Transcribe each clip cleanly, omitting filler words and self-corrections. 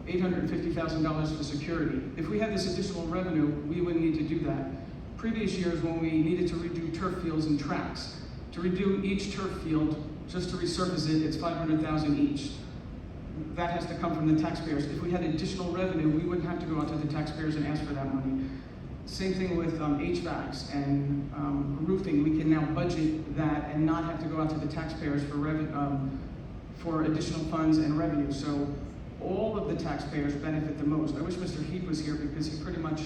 $850,000 for security. If we had this additional revenue, we wouldn't need to do that. Previous years when we needed to redo turf fields and tracks, to redo each turf field, just to resurface it, it's $500,000 each. That has to come from the taxpayers. If we had additional revenue, we wouldn't have to go out to the taxpayers and ask for that money. Same thing with HVACs and roofing. We can now budget that and not have to go out to the taxpayers for additional funds and revenue. So all of the taxpayers benefit the most. I wish Mr. Heap was here because he pretty much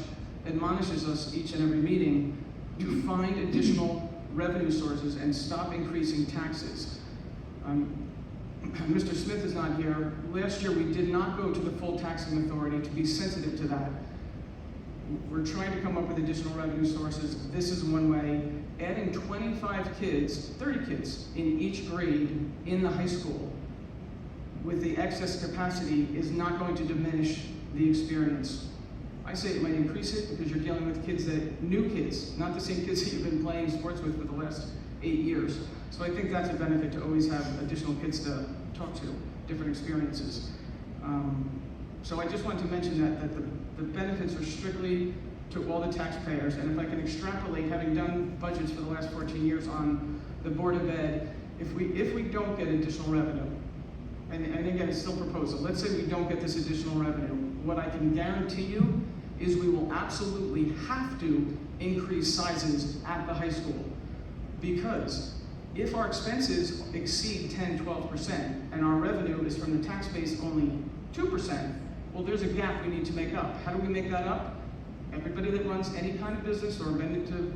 admonishes us each and every meeting to find additional revenue sources and stop increasing taxes. Mr. Smith is not here. Last year we did not go to the full taxing authority to be sensitive to that. We're trying to come up with additional revenue sources. This is one way. Adding 25 kids, 30 kids in each grade in the high school with the excess capacity is not going to diminish the experience. I say it might increase it because you're dealing with kids new kids, not the same kids that you've been playing sports with for the last 8 years. So I think that's a benefit to always have additional kids to talk to, different experiences. So I just wanted to mention that the benefits are strictly to all the taxpayers, and if I can extrapolate, having done budgets for the last 14 years on the Board of Ed, if we don't get additional revenue, and again, it's still proposal, let's say we don't get this additional revenue, what I can guarantee you is we will absolutely have to increase sizes at the high school. Because if our expenses exceed 10-12% and our revenue is from the tax base only 2%, well, there's a gap we need to make up. How do we make that up? Everybody that runs any kind of business or been to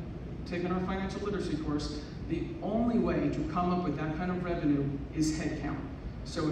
taking our financial literacy course, the only way to come up with that kind of revenue is headcount. So